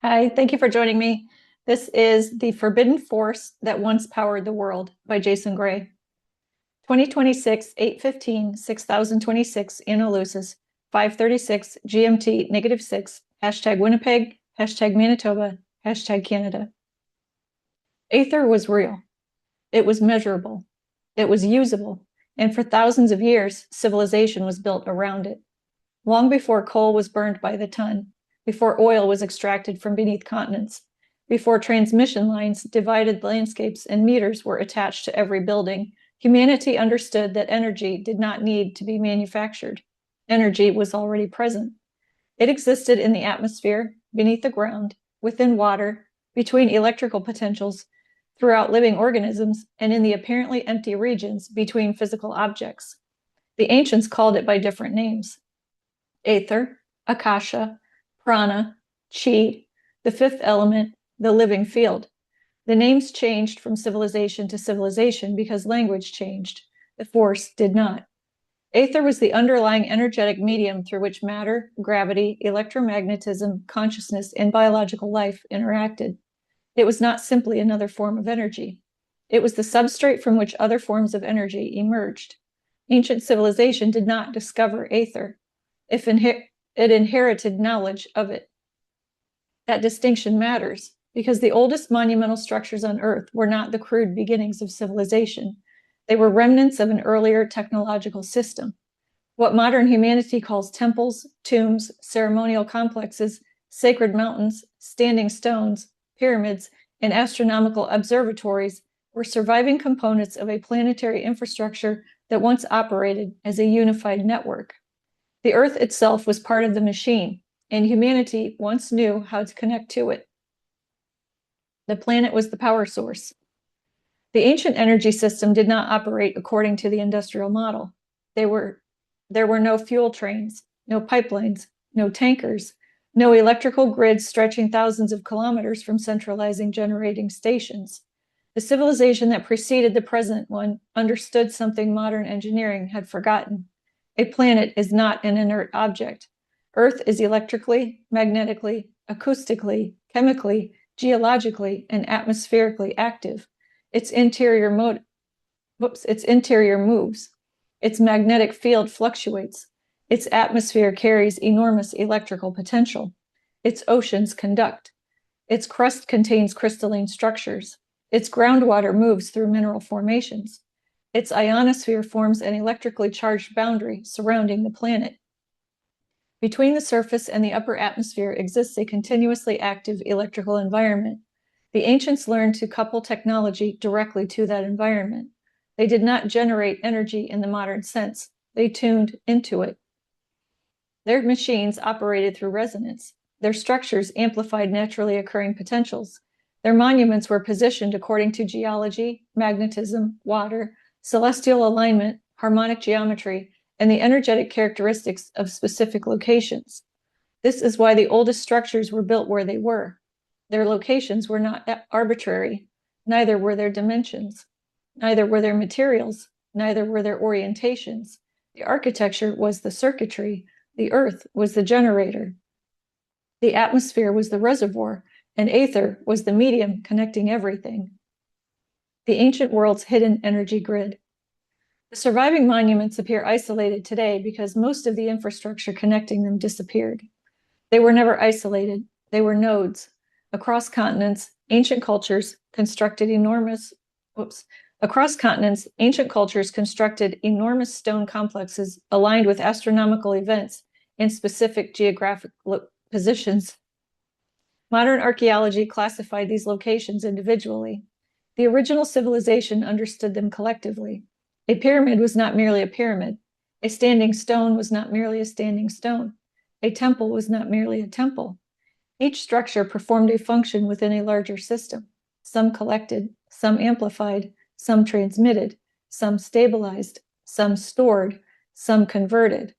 Hi, thank you for joining me. This is The Forbidden Force That Once Powered the World by Jason Gray. 2026, 8:15, 6026 in Eleusis, 5:36 GMT -6, #Winnipeg, #Manitoba, #Canada. Aether was real. It was measurable. It was usable. And for thousands of years, civilization was built around it. Long before coal was burned by the ton, before oil was extracted from beneath continents, before transmission lines divided landscapes and meters were attached to every building, humanity understood that energy did not need to be manufactured. Energy was already present. It existed in the atmosphere, beneath the ground, within water, between electrical potentials, throughout living organisms, and in the apparently empty regions between physical objects. The ancients called it by different names: Aether, Akasha, Prana, Chi, the fifth element, the living field. The names changed from civilization to civilization because language changed. The force did not. Aether was the underlying energetic medium through which matter, gravity, electromagnetism, consciousness, and biological life interacted. It was not simply another form of energy. It was the substrate from which other forms of energy emerged. Ancient civilization did not discover Aether. It inherited knowledge of it. That distinction matters because the oldest monumental structures on Earth were not the crude beginnings of civilization. They were remnants of an earlier technological system. What modern humanity calls temples, tombs, ceremonial complexes, sacred mountains, standing stones, pyramids, and astronomical observatories were surviving components of a planetary infrastructure that once operated as a unified network. The Earth itself was part of the machine, and humanity once knew how to connect to it. The planet was the power source. The ancient energy system did not operate according to the industrial model. There were no fuel trains, no pipelines, no tankers, no electrical grids stretching thousands of kilometers from centralizing generating stations. The civilization that preceded the present one understood something modern engineering had forgotten. A planet is not an inert object. Earth is electrically, magnetically, acoustically, chemically, geologically, and atmospherically active. Its interior moves. Its magnetic field fluctuates. Its atmosphere carries enormous electrical potential. Its oceans conduct. Its crust contains crystalline structures. Its groundwater moves through mineral formations. Its ionosphere forms an electrically charged boundary surrounding the planet. Between the surface and the upper atmosphere exists a continuously active electrical environment. The ancients learned to couple technology directly to that environment. They did not generate energy in the modern sense. They tuned into it. Their machines operated through resonance. Their structures amplified naturally occurring potentials. Their monuments were positioned according to geology, magnetism, water, celestial alignment, harmonic geometry, and the energetic characteristics of specific locations. This is why the oldest structures were built where they were. Their locations were not arbitrary, neither were their dimensions, neither were their materials, neither were their orientations. The architecture was the circuitry, the earth was the generator. The atmosphere was the reservoir, and Aether was the medium connecting everything. The ancient world's hidden energy grid. The surviving monuments appear isolated today because most of the infrastructure connecting them disappeared. They were never isolated. They were nodes. Across continents, ancient cultures constructed enormous stone complexes aligned with astronomical events in specific geographic positions. Modern archaeology classified these locations individually. The original civilization understood them collectively. A pyramid was not merely a pyramid. A standing stone was not merely a standing stone. A temple was not merely a temple. Each structure performed a function within a larger system. Some collected, some amplified, some transmitted, some stabilized, some stored, some converted.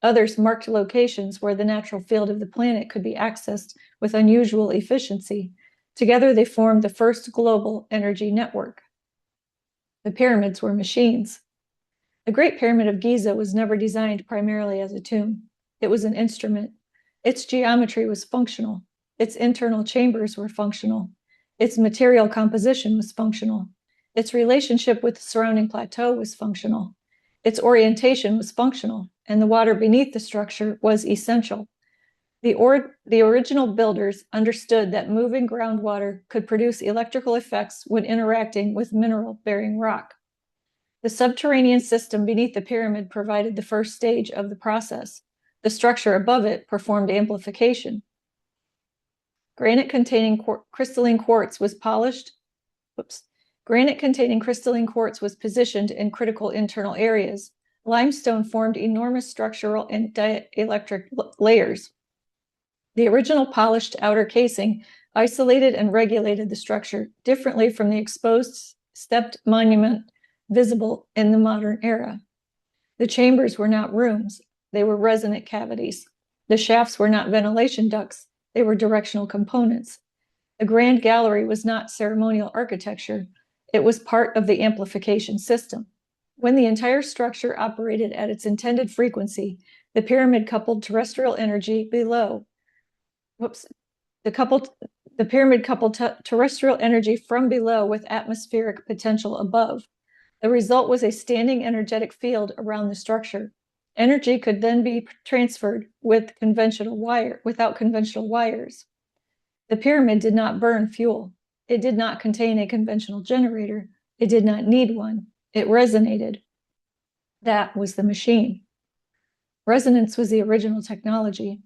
Others marked locations where the natural field of the planet could be accessed with unusual efficiency. Together, they formed the first global energy network. The pyramids were machines. The Great Pyramid of Giza was never designed primarily as a tomb. It was an instrument. Its geometry was functional. Its internal chambers were functional. Its material composition was functional. Its relationship with the surrounding plateau was functional. Its orientation was functional, and the water beneath the structure was essential. The original builders understood that moving groundwater could produce electrical effects when interacting with mineral-bearing rock. The subterranean system beneath the pyramid provided the first stage of the process. The structure above it performed amplification. Granite containing crystalline quartz was polished. Granite containing crystalline quartz was positioned in critical internal areas. Limestone formed enormous structural and dielectric layers. The original polished outer casing isolated and regulated the structure differently from the exposed stepped monument visible in the modern era. The chambers were not rooms, they were resonant cavities. The shafts were not ventilation ducts, they were directional components. The grand gallery was not ceremonial architecture, it was part of the amplification system. When the entire structure operated at its intended frequency, the pyramid coupled terrestrial energy below. The pyramid coupled terrestrial energy from below with atmospheric potential above. The result was a standing energetic field around the structure. Energy could then be transferred without conventional wires. The pyramid did not burn fuel. It did not contain a conventional generator. It did not need one. It resonated. That was the machine. Resonance was the original technology.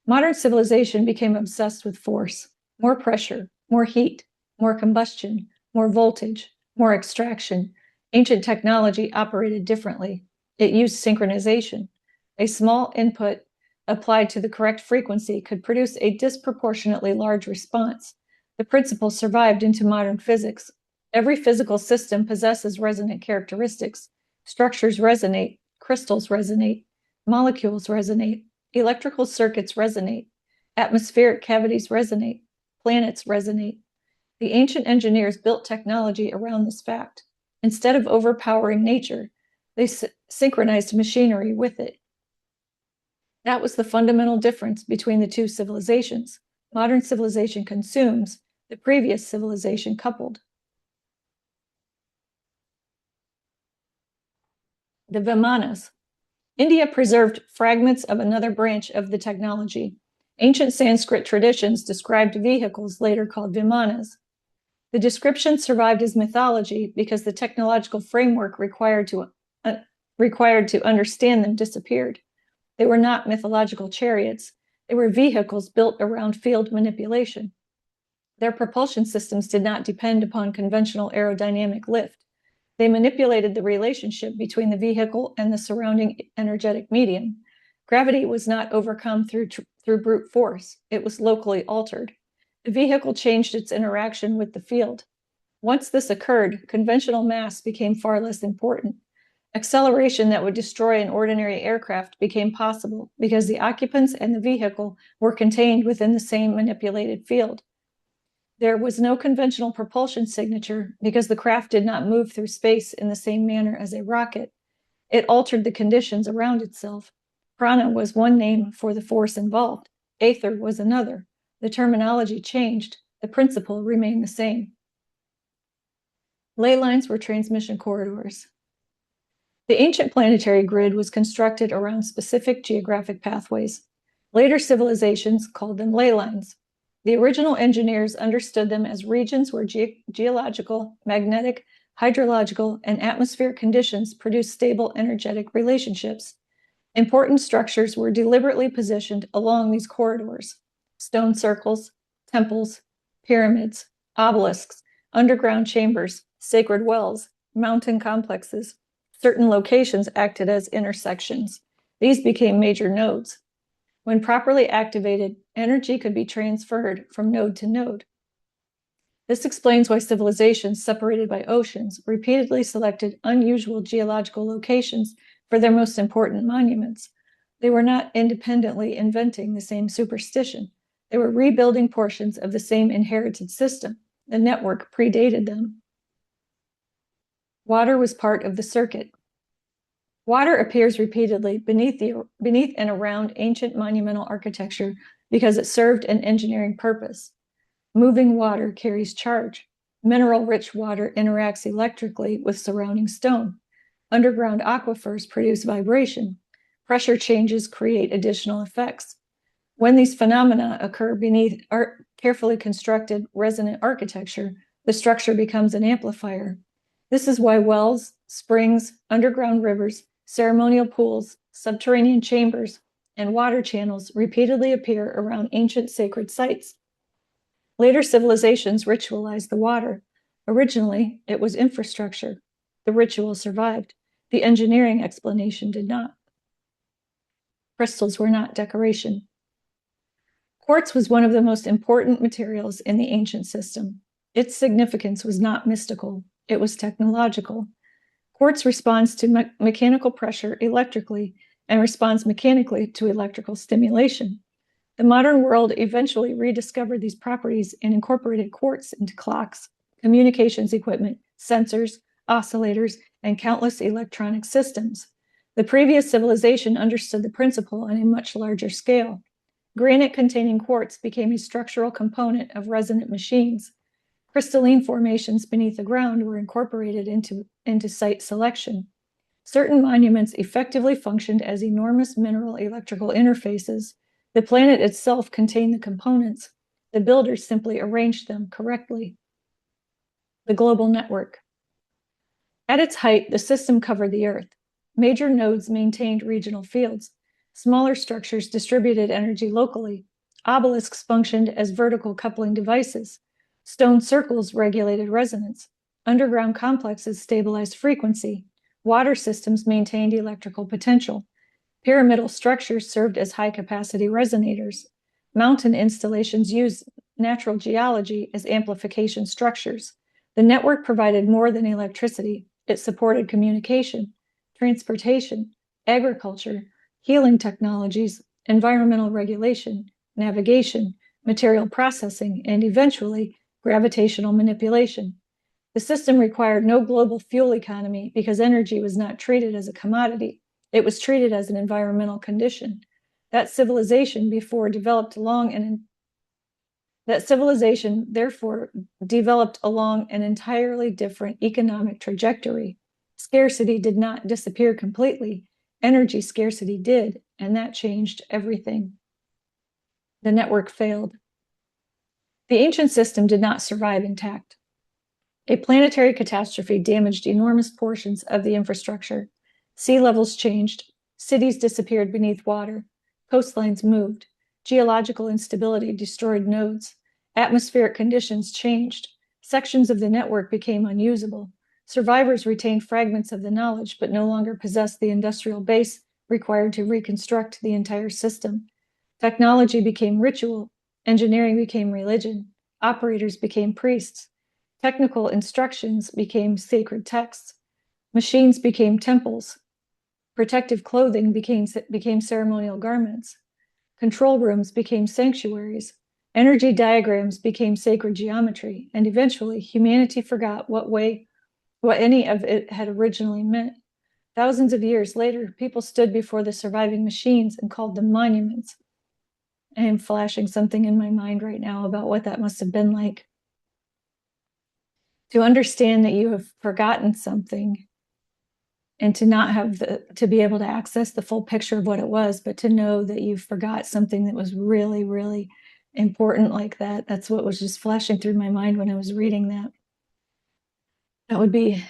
Modern civilization became obsessed with force, more pressure, more heat, more combustion, more voltage, more extraction. Ancient technology operated differently. It used synchronization. A small input applied to the correct frequency could produce a disproportionately large response. The principle survived into modern physics. Every physical system possesses resonant characteristics. Structures resonate, crystals resonate, molecules resonate, electrical circuits resonate, atmospheric cavities resonate, planets resonate. The ancient engineers built technology around this fact. Instead of overpowering nature, they synchronized machinery with it. That was the fundamental difference between the two civilizations. Modern civilization consumes, the previous civilization coupled. The Vimanas. India preserved fragments of another branch of the technology. Ancient Sanskrit traditions described vehicles later called Vimanas. The description survived as mythology because the technological framework required to understand them disappeared. They were not mythological chariots. They were vehicles built around field manipulation. Their propulsion systems did not depend upon conventional aerodynamic lift. They manipulated the relationship between the vehicle and the surrounding energetic medium. Gravity was not overcome through brute force. It was locally altered. The vehicle changed its interaction with the field. Once this occurred, conventional mass became far less important. Acceleration that would destroy an ordinary aircraft became possible because the occupants and the vehicle were contained within the same manipulated field. There was no conventional propulsion signature because the craft did not move through space in the same manner as a rocket. It altered the conditions around itself. Prana was one name for the force involved. Aether was another. The terminology changed. The principle remained the same. Ley lines were transmission corridors. The ancient planetary grid was constructed around specific geographic pathways. Later civilizations called them ley lines. The original engineers understood them as regions where geological, magnetic, hydrological, and atmospheric conditions produced stable energetic relationships. Important structures were deliberately positioned along these corridors: stone circles, temples, pyramids, obelisks, underground chambers, sacred wells, mountain complexes. Certain locations acted as intersections. These became major nodes. When properly activated, energy could be transferred from node to node. This explains why civilizations separated by oceans repeatedly selected unusual geological locations for their most important monuments. They were not independently inventing the same superstition. They were rebuilding portions of the same inherited system. The network predated them. Water was part of the circuit. Water appears repeatedly beneath and around ancient monumental architecture because it served an engineering purpose. Moving water carries charge. Mineral-rich water interacts electrically with surrounding stone. Underground aquifers produce vibration. Pressure changes create additional effects. When these phenomena occur beneath carefully constructed resonant architecture, the structure becomes an amplifier. This is why wells, springs, underground rivers, ceremonial pools, subterranean chambers, and water channels repeatedly appear around ancient sacred sites. Later civilizations ritualized the water. Originally, it was infrastructure. The ritual survived. The engineering explanation did not. Crystals were not decoration. Quartz was one of the most important materials in the ancient system. Its significance was not mystical, it was technological. Quartz responds to mechanical pressure electrically and responds mechanically to electrical stimulation. The modern world eventually rediscovered these properties and incorporated quartz into clocks, communications equipment, sensors, oscillators, and countless electronic systems. The previous civilization understood the principle on a much larger scale. Granite containing quartz became a structural component of resonant machines. Crystalline formations beneath the ground were incorporated into site selection. Certain monuments effectively functioned as enormous mineral electrical interfaces. The planet itself contained the components. The builders simply arranged them correctly. The global network. At its height, the system covered the Earth. Major nodes maintained regional fields. Smaller structures distributed energy locally. Obelisks functioned as vertical coupling devices. Stone circles regulated resonance. Underground complexes stabilized frequency. Water systems maintained electrical potential. Pyramidal structures served as high-capacity resonators. Mountain installations used natural geology as amplification structures. The network provided more than electricity. It supported communication, transportation, agriculture, healing technologies, environmental regulation, navigation, material processing, and eventually gravitational manipulation. The system required no global fuel economy because energy was not treated as a commodity. It was treated as an environmental condition. That civilization therefore developed along an entirely different economic trajectory. Scarcity did not disappear completely. Energy scarcity did, and that changed everything. The network failed. The ancient system did not survive intact. A planetary catastrophe damaged enormous portions of the infrastructure. Sea levels changed. Cities disappeared beneath water. Coastlines moved. Geological instability destroyed nodes. Atmospheric conditions changed. Sections of the network became unusable. Survivors retained fragments of the knowledge, but no longer possessed the industrial base required to reconstruct the entire system. Technology became ritual. Engineering became religion. Operators became priests. Technical instructions became sacred texts. Machines became temples. Protective clothing became ceremonial garments. Control rooms became sanctuaries. Energy diagrams became sacred geometry, and eventually humanity forgot what any of it had originally meant. Thousands of years later, people stood before the surviving machines and called them monuments. I am flashing something in my mind right now about what that must have been like. To understand that you have forgotten something and to not have to be able to access the full picture of what it was, but to know that you forgot something that was really, really important like that. That's what was just flashing through my mind when I was reading that. That would be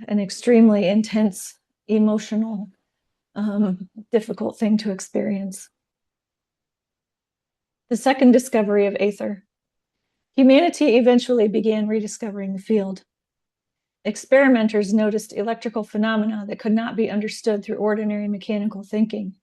an extremely intense, emotional, difficult thing to experience. The second discovery of Aether. Humanity eventually began rediscovering the field. Experimenters noticed electrical phenomena that could not be understood through ordinary mechanical thinking.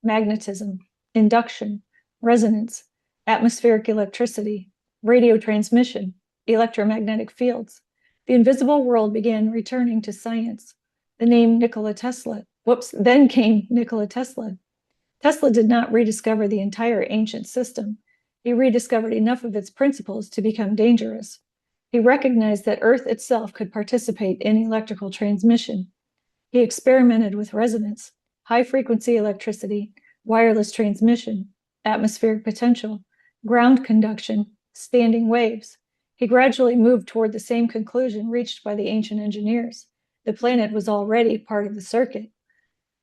Magnetism, induction, resonance, atmospheric electricity, radio transmission, electromagnetic fields. The invisible world began returning to science. Then came Nikola Tesla. Tesla did not rediscover the entire ancient system. He rediscovered enough of its principles to become dangerous. He recognized that Earth itself could participate in electrical transmission. He experimented with resonance, high-frequency electricity, wireless transmission, atmospheric potential, ground conduction, standing waves. He gradually moved toward the same conclusion reached by the ancient engineers. The planet was already part of the circuit.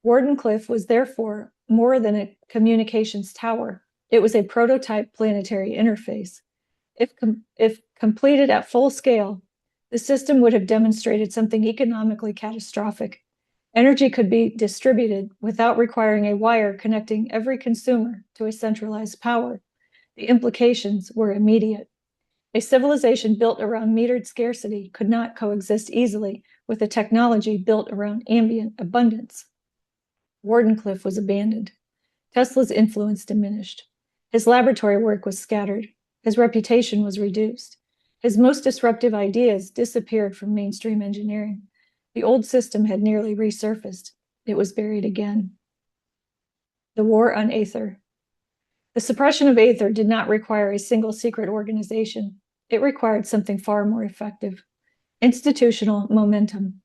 Wardenclyffe was therefore more than a communications tower. It was a prototype planetary interface. If completed at full scale, the system would have demonstrated something economically catastrophic. Energy could be distributed without requiring a wire connecting every consumer to a centralized power. The implications were immediate. A civilization built around metered scarcity could not coexist easily with a technology built around ambient abundance. Wardenclyffe was abandoned. Tesla's influence diminished. His laboratory work was scattered. His reputation was reduced. His most disruptive ideas disappeared from mainstream engineering. The old system had nearly resurfaced. It was buried again. The War on Aether. The suppression of Aether did not require a single secret organization. It required something far more effective: institutional momentum.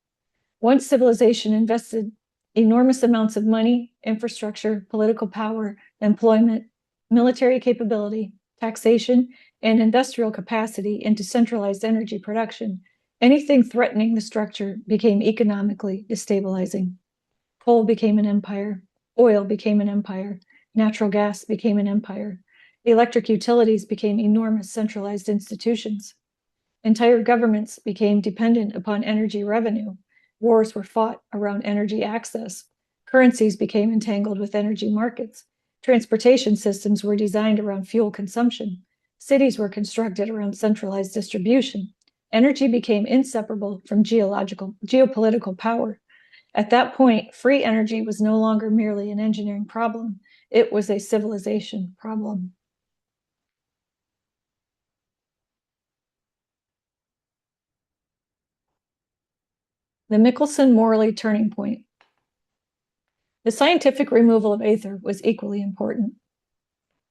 Once civilization invested enormous amounts of money, infrastructure, political power, employment, military capability, taxation, and industrial capacity into centralized energy production, anything threatening the structure became economically destabilizing. Coal became an empire. Oil became an empire. Natural gas became an empire. Electric utilities became enormous centralized institutions. Entire governments became dependent upon energy revenue. Wars were fought around energy access. Currencies became entangled with energy markets. Transportation systems were designed around fuel consumption. Cities were constructed around centralized distribution. Energy became inseparable from geopolitical power. At that point, free energy was no longer merely an engineering problem. It was a civilization problem. The Michelson-Morley turning point. The scientific removal of Aether was equally important.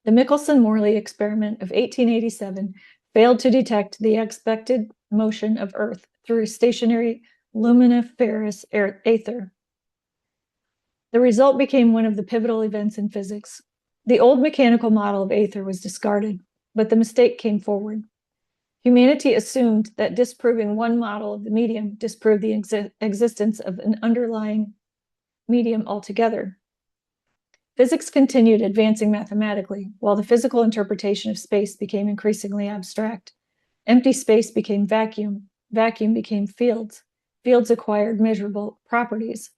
The Michelson-Morley experiment of 1887 failed to detect the expected motion of Earth through a stationary luminiferous Aether. The result became one of the pivotal events in physics. The old mechanical model of Aether was discarded, but the mistake came forward. Humanity assumed that disproving one model of the medium disproved the existence of an underlying medium altogether. Physics continued advancing mathematically, while the physical interpretation of space became increasingly abstract. Empty space became vacuum. Vacuum became fields. Fields acquired measurable properties.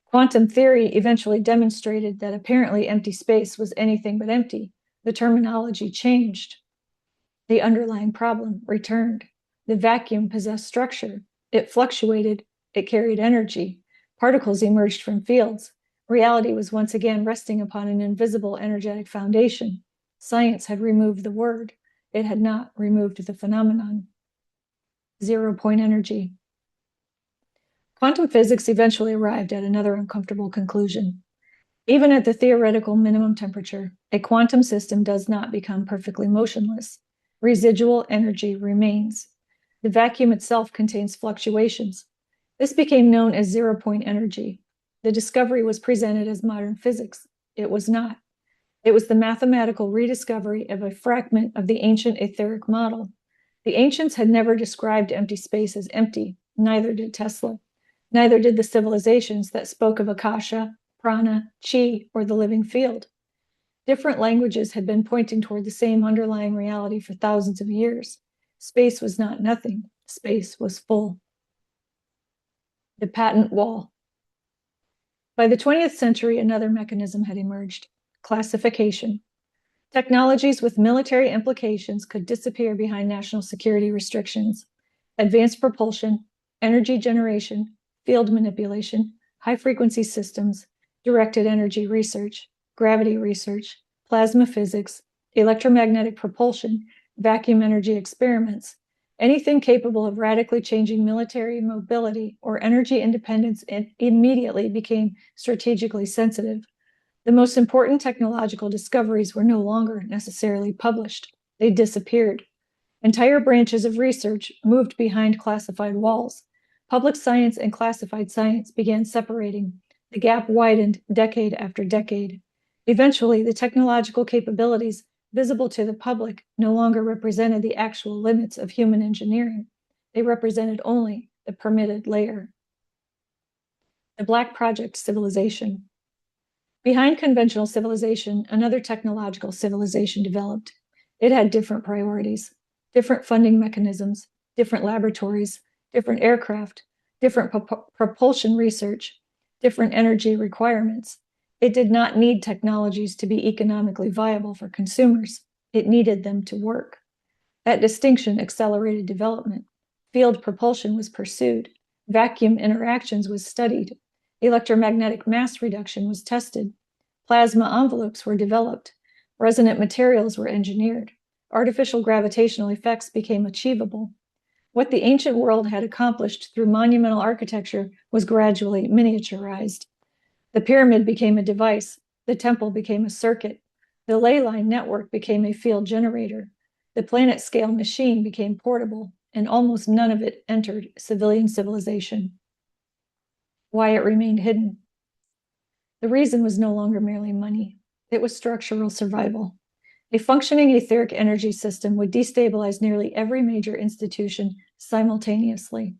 Quantum theory eventually demonstrated that apparently empty space was anything but empty. The terminology changed. The underlying problem returned. The vacuum possessed structure. It fluctuated. It carried energy. Particles emerged from fields. Reality was once again resting upon an invisible energetic foundation. Science had removed the word. It had not removed the phenomenon. Zero-point energy. Quantum physics eventually arrived at another uncomfortable conclusion. Even at the theoretical minimum temperature, a quantum system does not become perfectly motionless. Residual energy remains. The vacuum itself contains fluctuations. This became known as zero-point energy. The discovery was presented as modern physics. It was not. It was the mathematical rediscovery of a fragment of the ancient etheric model. The ancients had never described empty space as empty, neither did Tesla. Neither did the civilizations that spoke of Akasha, prana, chi, or the living field. Different languages had been pointing toward the same underlying reality for thousands of years. Space was not nothing. Space was full. The patent wall. By the 20th century, another mechanism had emerged: classification. Technologies with military implications could disappear behind national security restrictions. Advanced propulsion, energy generation, field manipulation, high-frequency systems, directed energy research, gravity research, plasma physics, electromagnetic propulsion, vacuum energy experiments, anything capable of radically changing military mobility or energy independence immediately became strategically sensitive. The most important technological discoveries were no longer necessarily published. They disappeared. Entire branches of research moved behind classified walls. Public science and classified science began separating. The gap widened decade after decade. Eventually, the technological capabilities visible to the public no longer represented the actual limits of human engineering. They represented only the permitted layer. The Black Project civilization. Behind conventional civilization, another technological civilization developed. It had different priorities, different funding mechanisms, different laboratories, different aircraft, different propulsion research, different energy requirements. It did not need technologies to be economically viable for consumers. It needed them to work. That distinction accelerated development. Field propulsion was pursued. Vacuum interactions was studied. Electromagnetic mass reduction was tested. Plasma envelopes were developed. Resonant materials were engineered. Artificial gravitational effects became achievable. What the ancient world had accomplished through monumental architecture was gradually miniaturized. The pyramid became a device. The temple became a circuit. The ley line network became a field generator. The planet-scale machine became portable, and almost none of it entered civilian civilization. Why it remained hidden. The reason was no longer merely money. It was structural survival. A functioning etheric energy system would destabilize nearly every major institution simultaneously.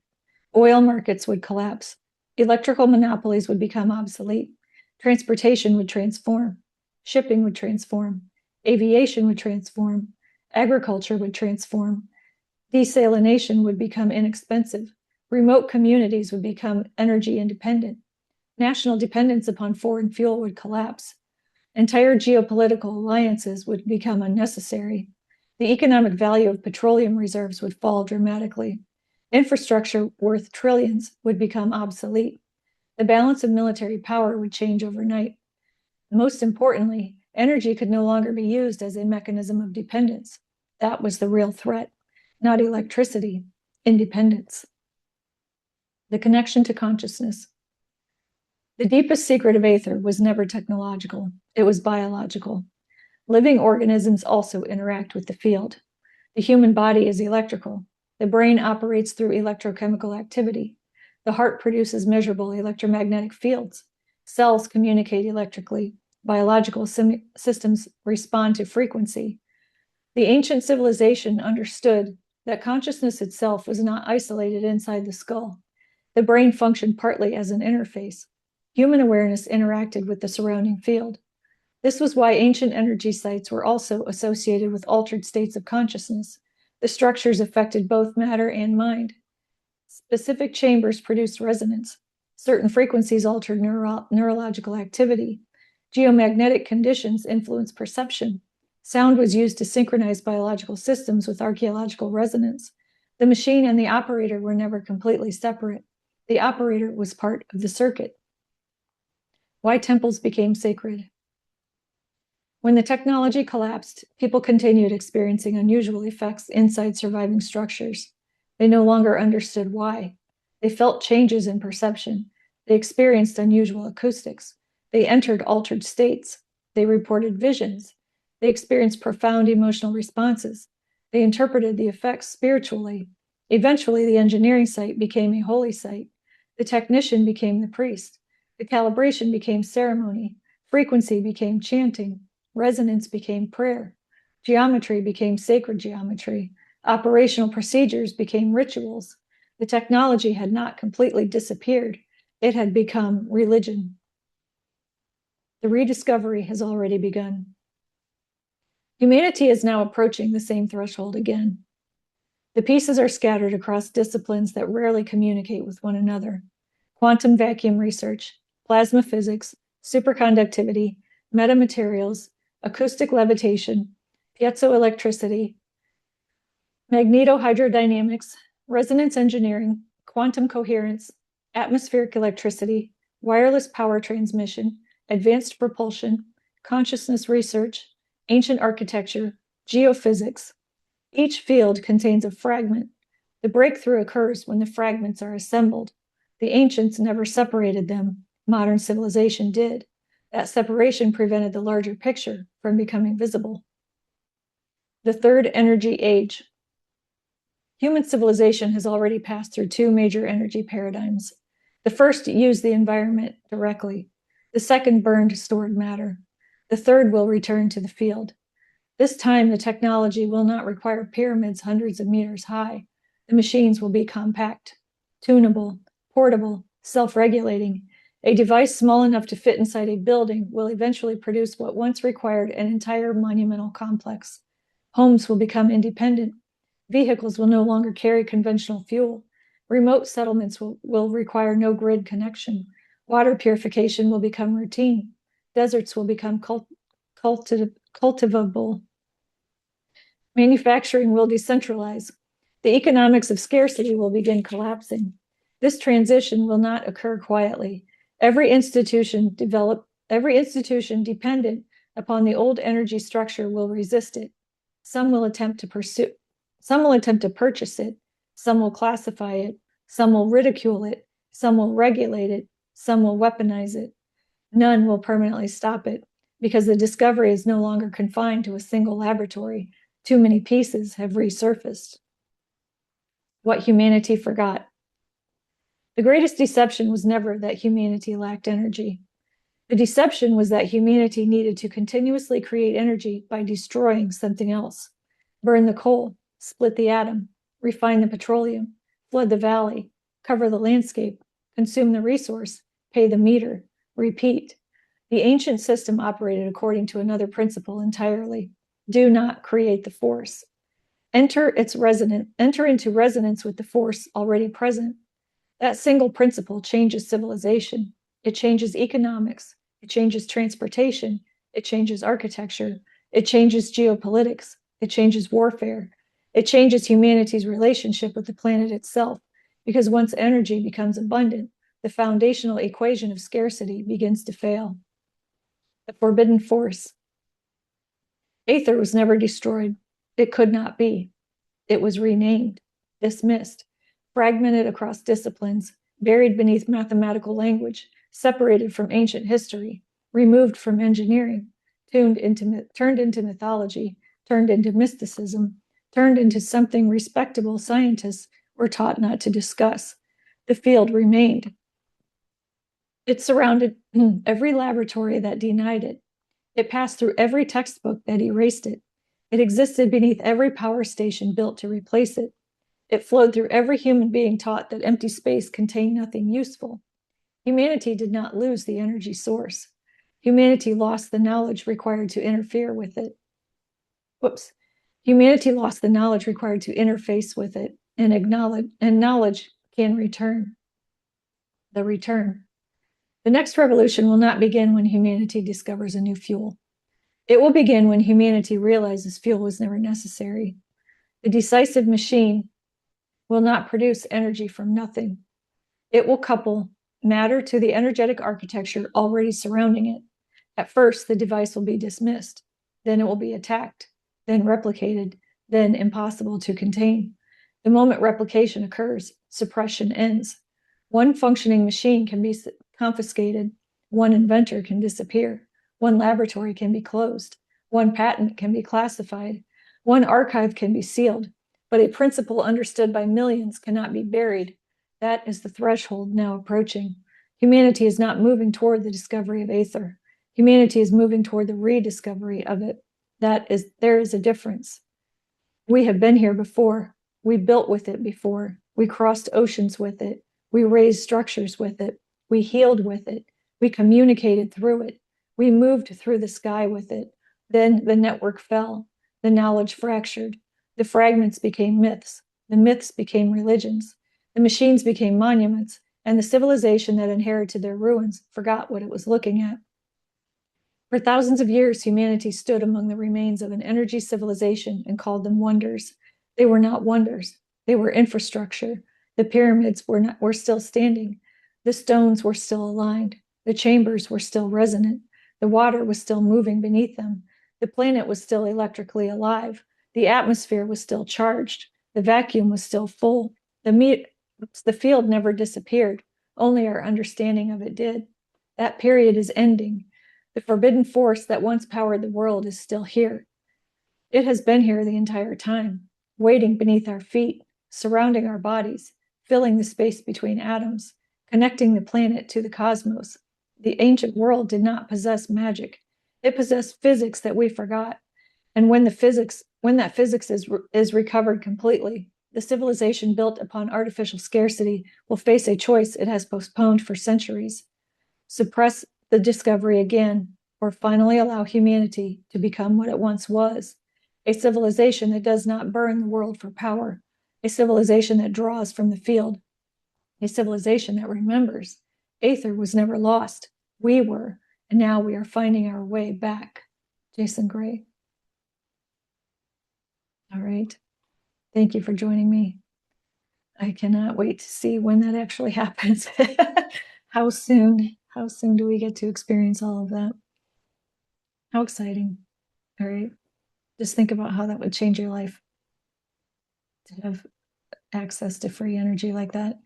Oil markets would collapse. Electrical monopolies would become obsolete. Transportation would transform. Shipping would transform. Aviation would transform. Agriculture would transform. Desalination would become inexpensive. Remote communities would become energy independent. National dependence upon foreign fuel would collapse. Entire geopolitical alliances would become unnecessary. The economic value of petroleum reserves would fall dramatically. Infrastructure worth trillions would become obsolete. The balance of military power would change overnight. Most importantly, energy could no longer be used as a mechanism of dependence. That was the real threat, not electricity, independence. The connection to consciousness. The deepest secret of Aether was never technological, it was biological. Living organisms also interact with the field. The human body is electrical. The brain operates through electrochemical activity. The heart produces measurable electromagnetic fields. Cells communicate electrically. Biological systems respond to frequency. The ancient civilization understood that consciousness itself was not isolated inside the skull. The brain functioned partly as an interface. Human awareness interacted with the surrounding field. This was why ancient energy sites were also associated with altered states of consciousness. The structures affected both matter and mind. Specific chambers produced resonance. Certain frequencies altered neurological activity. Geomagnetic conditions influenced perception. Sound was used to synchronize biological systems with archaeological resonance. The machine and the operator were never completely separate. The operator was part of the circuit. Why temples became sacred. When the technology collapsed, people continued experiencing unusual effects inside surviving structures. They no longer understood why. They felt changes in perception. They experienced unusual acoustics. They entered altered states. They reported visions. They experienced profound emotional responses. They interpreted the effects spiritually. Eventually, the engineering site became a holy site. The technician became the priest. The calibration became ceremony. Frequency became chanting. Resonance became prayer. Geometry became sacred geometry. Operational procedures became rituals. The technology had not completely disappeared. It had become religion. The rediscovery has already begun. Humanity is now approaching the same threshold again. The pieces are scattered across disciplines that rarely communicate with one another. Quantum vacuum research, plasma physics, superconductivity, metamaterials, acoustic levitation, piezoelectricity, magnetohydrodynamics, resonance engineering, quantum coherence, atmospheric electricity, wireless power transmission, advanced propulsion, consciousness research, ancient architecture, geophysics. Each field contains a fragment. The breakthrough occurs when the fragments are assembled. The ancients never separated them. Modern civilization did. That separation prevented the larger picture from becoming visible. The third energy age. Human civilization has already passed through two major energy paradigms. The first used the environment directly. The second burned stored matter. The third will return to the field. This time, the technology will not require pyramids hundreds of meters high. The machines will be compact, tunable, portable, self-regulating. A device small enough to fit inside a building will eventually produce what once required an entire monumental complex. Homes will become independent. Vehicles will no longer carry conventional fuel. Remote settlements will require no grid connection. Water purification will become routine. Deserts will become cultivable. Manufacturing will decentralize. The economics of scarcity will begin collapsing. This transition will not occur quietly. Every institution dependent upon the old energy structure will resist it. Some will attempt to purchase it. Some will classify it. Some will ridicule it. Some will regulate it. Some will weaponize it. None will permanently stop it because the discovery is no longer confined to a single laboratory. Too many pieces have resurfaced. What humanity forgot. The greatest deception was never that humanity lacked energy. The deception was that humanity needed to continuously create energy by destroying something else. Burn the coal, split the atom, refine the petroleum, flood the valley, cover the landscape, consume the resource, pay the meter, repeat. The ancient system operated according to another principle entirely. Do not create the force. Enter into resonance with the force already present. That single principle changes civilization. It changes economics. It changes transportation. It changes architecture. It changes geopolitics. It changes warfare. It changes humanity's relationship with the planet itself, because once energy becomes abundant, the foundational equation of scarcity begins to fail. The forbidden force. Aether was never destroyed. It could not be. It was renamed, dismissed, fragmented across disciplines, buried beneath mathematical language, separated from ancient history, removed from engineering, turned into mythology, turned into mysticism, turned into something respectable scientists were taught not to discuss. The field remained. It surrounded every laboratory that denied it. It passed through every textbook that erased it. It existed beneath every power station built to replace it. It flowed through every human being taught that empty space contained nothing useful. Humanity did not lose the energy source. Humanity lost the knowledge required to interfere with it. Humanity lost the knowledge required to interface with it, and knowledge can return. The return. The next revolution will not begin when humanity discovers a new fuel. It will begin when humanity realizes fuel was never necessary. The decisive machine will not produce energy from nothing. It will couple matter to the energetic architecture already surrounding it. At first, the device will be dismissed. Then it will be attacked, then replicated, then impossible to contain. The moment replication occurs, suppression ends. One functioning machine can be confiscated. One inventor can disappear. One laboratory can be closed. One patent can be classified. One archive can be sealed. But a principle understood by millions cannot be buried. That is the threshold now approaching. Humanity is not moving toward the discovery of Aether. Humanity is moving toward the rediscovery of it. There is a difference. We have been here before. We built with it before. We crossed oceans with it. We raised structures with it. We healed with it. We communicated through it. We moved through the sky with it. Then the network fell. The knowledge fractured. The fragments became myths. The myths became religions. The machines became monuments, and the civilization that inherited their ruins forgot what it was looking at. For thousands of years, humanity stood among the remains of an energy civilization and called them wonders. They were not wonders. They were infrastructure. The pyramids were still standing. The stones were still aligned. The chambers were still resonant. The water was still moving beneath them. The planet was still electrically alive. The atmosphere was still charged. The vacuum was still full. The field never disappeared. Only our understanding of it did. That period is ending. The forbidden force that once powered the world is still here. It has been here the entire time, waiting beneath our feet, surrounding our bodies, filling the space between atoms, connecting the planet to the cosmos. The ancient world did not possess magic. It possessed physics that we forgot. And when that physics is recovered completely, the civilization built upon artificial scarcity will face a choice it has postponed for centuries: suppress the discovery again, or finally allow humanity to become what it once was: a civilization that does not burn the world for power, a civilization that draws from the field, a civilization that remembers Aether was never lost. We were, and now we are finding our way back. Jason Gray. All right. Thank you for joining me. I cannot wait to see when that actually happens. How soon do we get to experience all of that? How exciting. All right. Just think about how that would change your life to have access to free energy like that.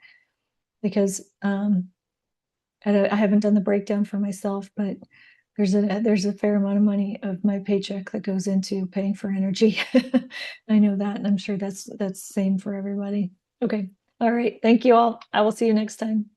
Because I haven't done the breakdown for myself, but there's a fair amount of money of my paycheck that goes into paying for energy. I know that, and I'm sure that's the same for everybody. Okay. All right. Thank you all. I will see you next time.